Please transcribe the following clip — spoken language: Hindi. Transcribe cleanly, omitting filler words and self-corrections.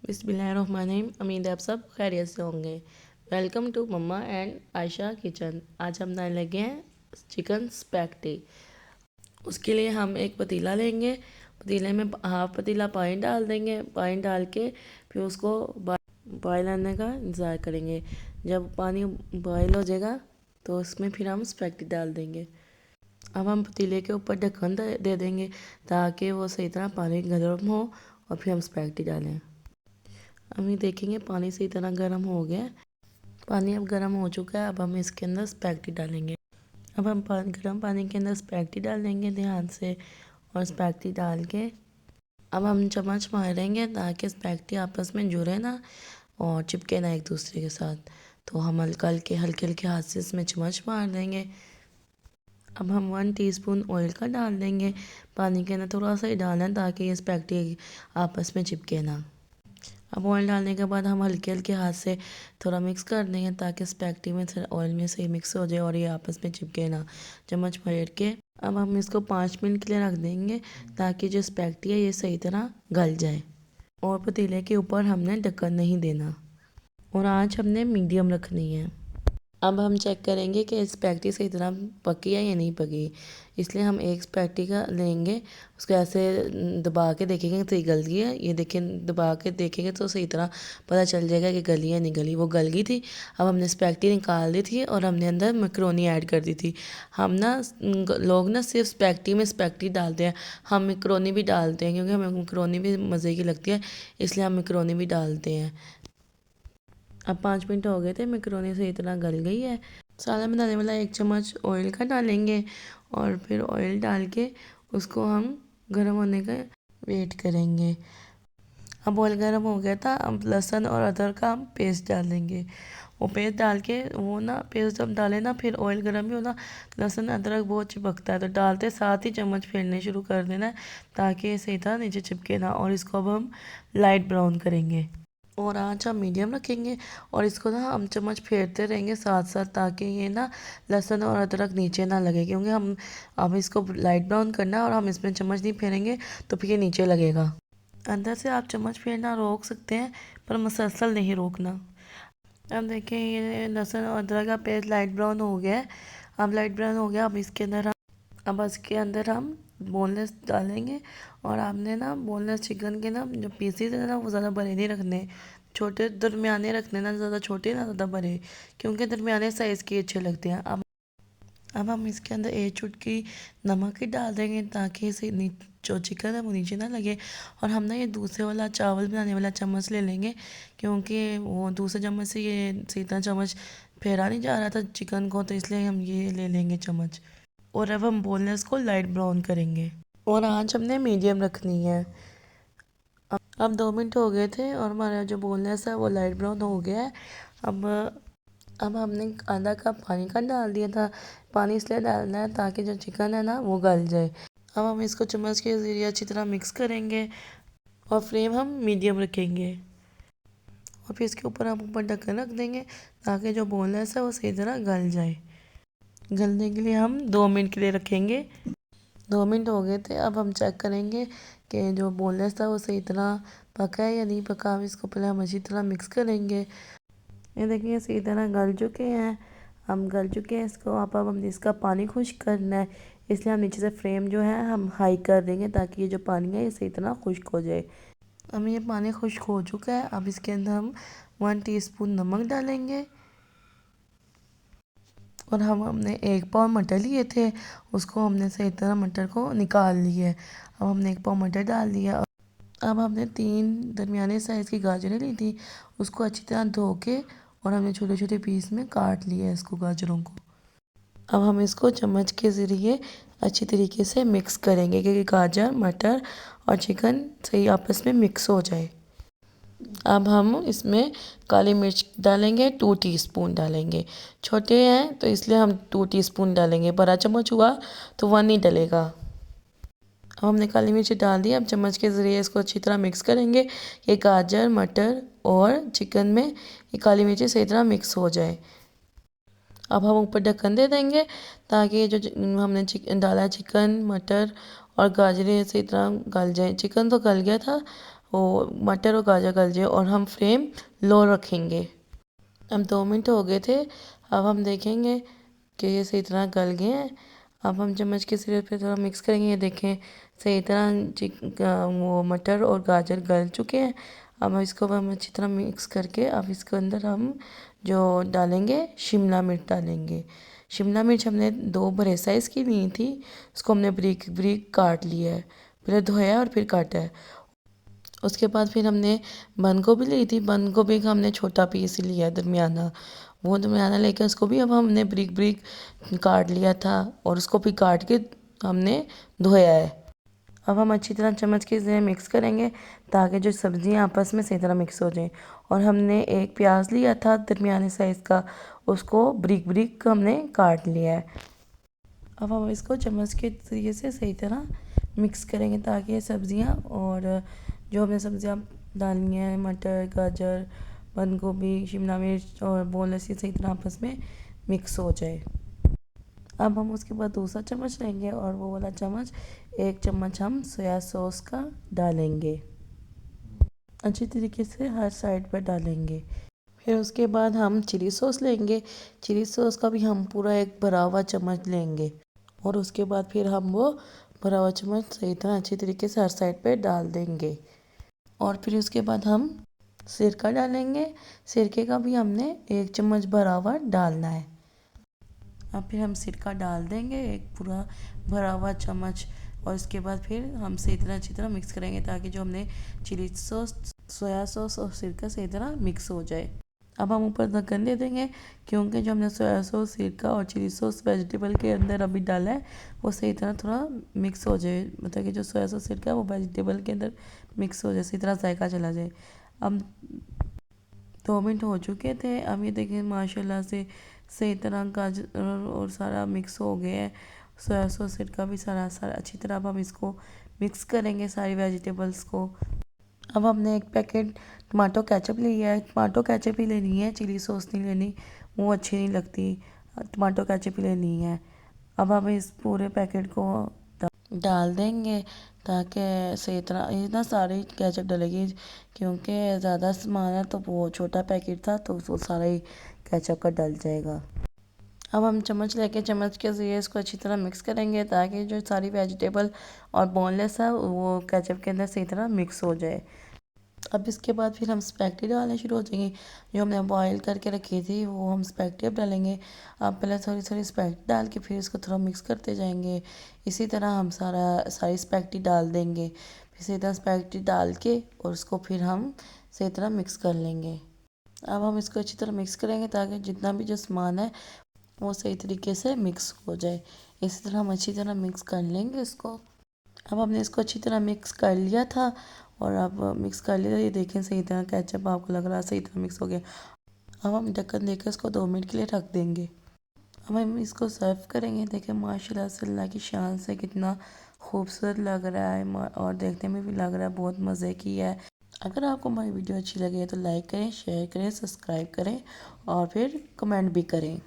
बिस्मिल्लाहिर्रहमानिर्रहीम। उम्मीद है आप सब खैरियत से होंगे। Welcome to mumma and Ayesha kitchen. आज हम बनाने लगे हैं चिकन स्पैगेटी। उसके लिए हम एक पतीला लेंगे। पतीले में हाफ पतीला पानी डाल देंगे। पानी डाल के फिर उसको बॉयल आने का इंतज़ार करेंगे। जब पानी बॉयल हो जाएगा तो उसमें फिर हम स्पैगेटी डाल देंगे। अब हम पतीले के ऊपर ढक्कन दे देंगे ताकि वो सही तरह पानी गर्म हो और फिर हम स्पैगेटी डालें। अभी देखेंगे पानी सही तरह गर्म हो गया। पानी अब गर्म हो चुका है। अब हम इसके अंदर स्पैगेटी डालेंगे। अब हम गर्म पानी के अंदर स्पैगेटी डालेंगे ध्यान से, और स्पैगेटी डाल के अब हम चम्मच मारेंगे ताकि स्पैगेटी आपस में जुड़े ना और चिपके ना एक दूसरे के साथ। तो हम हल्के हल्के हाथ से इसमें चम्मच मार देंगे। अब हम 1 टीस्पून ऑयल का डाल देंगे। पानी के अंदर थोड़ा सा ही डालना है ताकि ये स्पैगेटी आपस में चिपके ना। अब ऑयल डालने के बाद हम हल्के हल्के हाथ से थोड़ा मिक्स कर देंगे ताकि स्पैगेटी में ऑयल में सही मिक्स हो जाए और ये आपस में चिपके ना, चम्मच फेर के। अब हम इसको 5 मिनट के लिए रख देंगे ताकि जो स्पैगेटी है ये सही तरह गल जाए। और पतीले के ऊपर हमने ढक्कन नहीं देना और आँच हमने मीडियम रखनी है। अब हम चेक करेंगे कि स्पैगेटी सही तरह पकी है या नहीं पकी। इसलिए हम एक स्पैगेटी का लेंगे, उसको ऐसे दबा के देखेंगे सही गल गई है। ये देखें, दबा के देखेंगे तो सही तरह पता चल जाएगा कि गली है नहीं गली। वो गल गई थी। अब हमने स्पैगेटी निकाल दी थी और हमने अंदर मैक्रोनी ऐड कर दी थी। हम ना लोग ना सिर्फ स्पैगेटी में स्पैगेटी डालते हैं, हम मैक्रोनी भी डालते हैं क्योंकि हमें मैक्रोनी भी मज़े की लगती है, इसलिए हम मैक्रोनी भी डालते हैं। अब 5 मिनट हो गए थे, मैक्रोनी से इतना गल गई है। सालन बनाने वाला 1 चम्मच ऑयल का डालेंगे और फिर ऑयल डाल के उसको हम गर्म होने का वेट करेंगे। अब ऑयल गर्म हो गया था। अब लहसुन और अदरक का हम पेस्ट डालेंगे। वो पेस्ट डाल के वो ना पेस्ट जब डालें ना फिर ऑयल गर्म भी हो ना, लहसुन अदरक बहुत चिपकता है, तो डालते साथ ही चम्मच फेरने शुरू कर देना है ताकि ये सही तरह नीचे चिपके ना। और इसको अब हम लाइट ब्राउन करेंगे और आँच हम मीडियम रखेंगे और इसको ना हम चम्मच फेरते रहेंगे साथ साथ ताकि ये ना लहसुन और अदरक नीचे ना लगे, क्योंकि हम अब इसको लाइट ब्राउन करना है और हम इसमें चम्मच नहीं फेरेंगे तो फिर ये नीचे लगेगा। अंदर से आप चम्मच फेरना रोक सकते हैं पर मुसलसल नहीं रोकना। अब देखें ये लहसुन और अदरक का पेस्ट लाइट ब्राउन हो गया है। अब लाइट ब्राउन हो गया। अब इसके अंदर हम बोनलेस डालेंगे और आपने ना बोनलेस चिकन के ना जो पीसेस है ना वो ज़्यादा बड़े नहीं रखने, छोटे दरमियाने रखने, ना ज़्यादा छोटे ना ज़्यादा बड़े, क्योंकि दरमियाने साइज़ के अच्छे लगते हैं। अब हम इसके अंदर 1 चुटकी नमक ही डाल देंगे ताकि इसे जो चिकन है वो नीचे ना लगे। और हम ना ये दूसरे वाला चावल बनाने वाला चम्मच ले लेंगे, क्योंकि वो दूसरे चम्मच से ये सीधा चम्मच फेरा नहीं जा रहा था चिकन को, तो इसलिए हम ये ले लेंगे चम्मच। और अब हम बोनलेस को लाइट ब्राउन करेंगे और आँच हमने मीडियम रखनी है। अब 2 मिनट हो गए थे और हमारा जो बोनलेस है वो लाइट ब्राउन हो गया है। अब अब हमने आधा कप पानी का डाल दिया था। पानी इसलिए डालना है ताकि जो चिकन है ना वो गल जाए। अब हम इसको चम्मच के ज़रिए अच्छी तरह मिक्स करेंगे और फ्लेम हम मीडियम रखेंगे और फिर इसके ऊपर हम ऊपर ढक्कन रख देंगे ताकि जो बोनलेस है वो सही तरह गल जाए। गलने के लिए हम 2 मिनट के लिए रखेंगे। 2 मिनट हो गए थे। अब हम चेक करेंगे कि जो बोनलेस था वो सही तरह पका है या नहीं पका। अब इसको पहले हम अच्छी तरह मिक्स करेंगे। ये देखिए सही तरह गल चुके हैं। हम गल चुके हैं इसको। अब हम इसका पानी खुश्क करना है, इसलिए हम नीचे से फ्लेम जो है हम हाई कर देंगे ताकि ये जो पानी है ये सही तरह खुश्क हो जाए। अब ये पानी खुश्क हो चुका है। अब इसके अंदर हम 1 टीस्पून नमक डालेंगे और हमने 1 पाव मटर लिए थे, उसको हमने सही तरह मटर को निकाल लिया है। अब हमने 1 पाव मटर डाल दिया। अब हमने 3 दरमियाने साइज़ की गाजरें ली थी, उसको अच्छी तरह धो के और हमने छोटे छोटे पीस में काट लिया है इसको, गाजरों को। अब हम इसको चम्मच के ज़रिए अच्छी तरीके से मिक्स करेंगे क्योंकि गाजर मटर और चिकन सही आपस में मिक्स हो जाए। अब हम इसमें काली मिर्च डालेंगे, 2 टीस्पून डालेंगे। छोटे हैं तो इसलिए हम 2 टीस्पून डालेंगे, बड़ा चम्मच हुआ तो 1 ही डलेगा। अब हमने काली मिर्च डाल दी। अब चम्मच के ज़रिए इसको अच्छी तरह मिक्स करेंगे कि गाजर मटर और चिकन में ये काली मिर्ची सही तरह मिक्स हो जाए। अब हम ऊपर ढक्कन दे देंगे ताकि जो हमने डाला है चिकन मटर और गाजरें सही तरह गल जाए। चिकन तो गल गया था वो मटर और गाजर गल जाए और हम फ्लेम लो रखेंगे। अब 2 मिनट हो गए थे। अब हम देखेंगे कि ये सही तरह गल गए हैं। अब हम चम्मच के सिरे पे थोड़ा मिक्स करेंगे। ये देखें सही तरह वो मटर और गाजर गल चुके हैं। अब इसको हम अच्छी तरह मिक्स करके अब इसके अंदर हम जो डालेंगे शिमला मिर्च डालेंगे। शिमला मिर्च हमने 2 बड़े साइज़ की ली थी, उसको हमने ब्रिक ब्रिक काट लिया है, पहले धोया और फिर काटा है। उसके बाद फिर हमने बंद गोभी ली थी, बंद गोभी का हमने छोटा पीस लिया दरमियाना, वो दरमियाना लेके उसको भी अब हमने ब्रिक ब्रिक काट लिया था और उसको भी काट के हमने धोया है। अब हम अच्छी तरह चम्मच के ज़रिए मिक्स करेंगे ताकि जो सब्ज़ियाँ आपस में सही तरह मिक्स हो जाएं। और हमने एक प्याज लिया था दरमियाने साइज़ का, उसको ब्रिक ब्रिक हमने काट लिया है। अब हम इसको चम्मच के ज़रिए से सही तरह मिक्स करेंगे ताकि ये सब्ज़ियाँ और जो हमने सब्ज़ियाँ डालनी है मटर गाजर बंद गोभी शिमला मिर्च और बोनलेस ये सही तरह आपस में मिक्स हो जाए। अब हम उसके बाद दूसरा चम्मच लेंगे और वो वाला चम्मच 1 चम्मच हम सोया सॉस का डालेंगे, अच्छी तरीके से हर साइड पर डालेंगे। फिर उसके बाद हम चिली सॉस लेंगे, चिली सॉस का भी हम पूरा एक भरा हुआ चम्मच लेंगे और उसके बाद फिर हम वो भरा हुआ चम्मच सही तरह अच्छी तरीके से हर साइड पे डाल देंगे। और फिर उसके बाद हम सिरका डालेंगे, सिरके का भी हमने 1 चम्मच भरा हुआ डालना है। अब फिर हम सिरका डाल देंगे एक पूरा भरा हुआ चम्मच और इसके बाद फिर हम सही तरह अच्छी तरह मिक्स करेंगे ताकि जो हमने चिली सॉस सोया सॉस और सिरका सही तरह मिक्स हो जाए। अब हम ऊपर ढक्कन दे देंगे क्योंकि जो हमने सोया सॉस सिरका और चिली सॉस वेजिटेबल के अंदर अभी डाला है वो सही तरह थोड़ा मिक्स हो जाए, मतलब कि जो सोया सॉस सिरका है वो वेजिटेबल के अंदर मिक्स हो जाए, सही तरह जायका चला जाए। अब 2 मिनट हो चुके थे। अब ये देखें माशाल्लाह से सही तरह गाजर और सारा मिक्स हो गया है, सोया सॉस सिरका भी सारा सारा अच्छी तरह। अब हम इसको मिक्स करेंगे सारी वेजिटेबल्स को। अब हमने एक पैकेट टमाटो केचप लिया है, टमाटो केचप ही लेनी है, चिली सॉस नहीं लेनी, वो अच्छी नहीं लगती, टमाटो केचप ही लेनी है। अब हम इस पूरे पैकेट को डाल देंगे ताकि सही तरह ये ना सारी केचप डलेगी क्योंकि ज़्यादा सामान है तो वो छोटा पैकेट था तो वो सारा ही केचप का डल जाएगा। अब हम चम्मच लेके चम्मच के ज़रिए इसको अच्छी तरह मिक्स करेंगे ताकि जो सारी वेजिटेबल और बोनलेस है वो केचप के अंदर सही तरह मिक्स हो जाए। अब इसके बाद फिर हम स्पैगेटी डालने शुरू हो जाएंगे, जो हमने बॉईल करके रखी थी वो हम स्पैगेटी अब डालेंगे। अब पहले थोड़ी थोड़ी स्पैगेटी डाल के फिर इसको थोड़ा मिक्स करते जाएंगे, इसी तरह हम सारी स्पैगेटी डाल देंगे। फिर सही तरह स्पैगेटी डाल के और उसको फिर हम सही तरह मिक्स कर लेंगे। अब हम इसको अच्छी तरह मिक्स करेंगे ताकि जितना भी जो सामान है वो सही तरीके से मिक्स हो जाए, इसी तरह हम अच्छी तरह मिक्स कर लेंगे इसको। अब हमने इसको अच्छी तरह मिक्स कर लिया था और अब मिक्स कर लिया, ये देखें सही तरह केचप आपको लग रहा है सही तरह मिक्स हो गया। अब हम ढक्कन देकर इसको 2 मिनट के लिए रख देंगे। अब हम इसको सर्व करेंगे, देखें माशाल्लाह से अल्लाह की शान से कितना खूबसूरत लग रहा है और देखने में भी लग रहा है बहुत मज़े की है। अगर आपको हमारी वीडियो अच्छी लगे तो लाइक करें, शेयर करें, सब्सक्राइब करें और फिर कमेंट भी करें।